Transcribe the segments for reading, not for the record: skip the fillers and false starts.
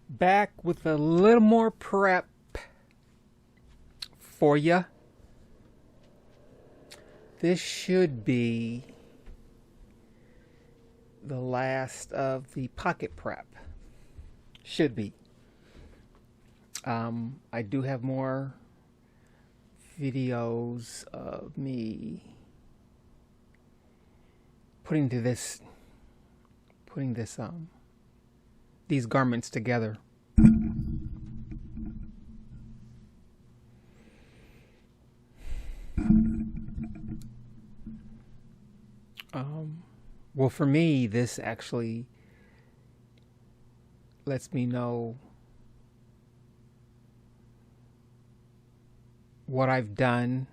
Back with a little more prep for you. This should be the last of the pocket prep. Should be. I do have more videos of me putting these garments together. Well, for me, this actually lets me know what I've done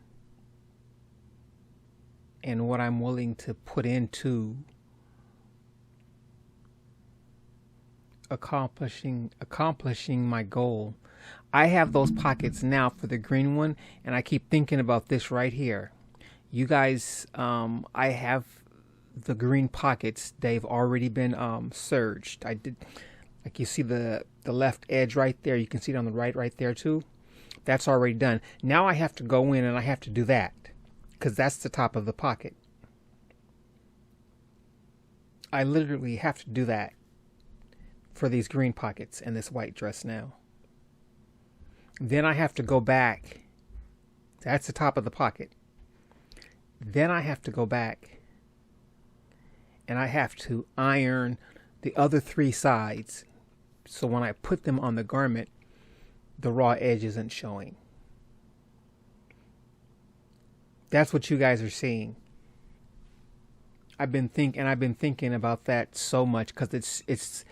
and what I'm willing to put into accomplishing my goal. I have those pockets now for the green one, and I keep thinking about this right here. You guys, I have the green pockets. They've already been serged. I did, like you see the left edge right there. You can see it on the right there too. That's already done. Now I have to go in and I have to do that because that's the top of the pocket. I literally have to do that for these green pockets and this white dress now. Then I have to go back. That's the top of the pocket. Then I have to go back and I have to iron the other three sides. So when I put them on the garment, the raw edge isn't showing. That's what you guys are seeing. I've been thinking about that so much because it's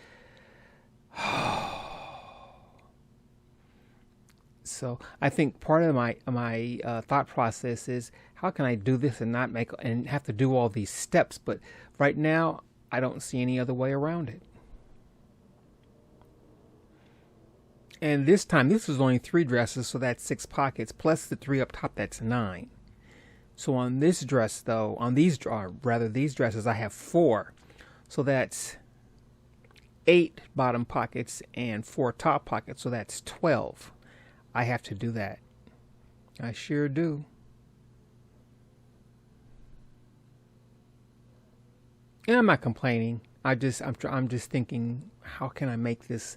so I think part of my thought process is how can I do this and not make and have to do all these steps, but right now I don't see any other way around it. And this time, this was only 3 dresses, so that's 6 pockets, plus the 3 up top, that's 9. So on this dress, though, on these dresses, I have 4. So that's 8 bottom pockets and 4 top pockets, so that's 12. I have to do that. I sure do. And I'm not complaining. I'm just thinking, how can I make this?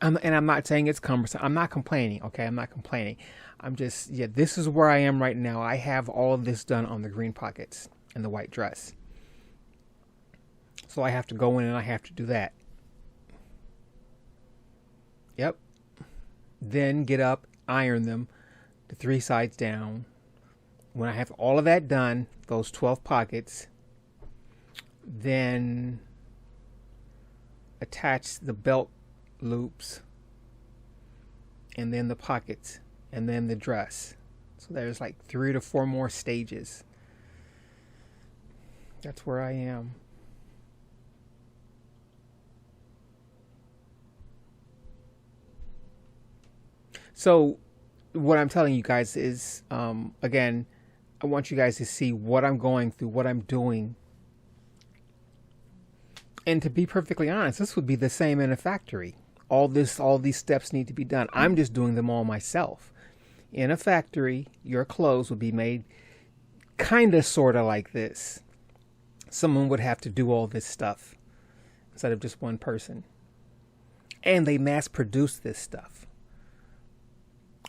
And I'm not saying it's cumbersome. I'm not complaining, okay? I'm not complaining. I'm just, yeah, this is where I am right now. I have all of this done on the green pockets and the white dress. So I have to go in and I have to do that. Yep. Then get up, iron them, the 3 sides down. When I have all of that done, those 12 pockets, then attach the belt loops and then the pockets and then the dress. So there's like 3 to 4 more stages. That's where I am. So what I'm telling you guys is again, I want you guys to see what I'm going through, what I'm doing. And to be perfectly honest, this would be the same in a factory. All these steps need to be done. I'm just doing them all myself. In a factory, your clothes would be made kind of sort of like this. Someone would have to do all this stuff instead of just one person. And they mass produce this stuff.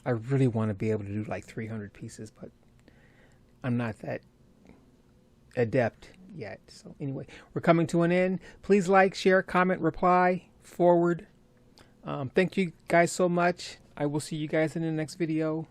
I really want to be able to do like 300 pieces, but I'm not that adept yet. So anyway, we're coming to an end. Please like, share, comment, reply, forward. Thank you guys so much. I will see you guys in the next video.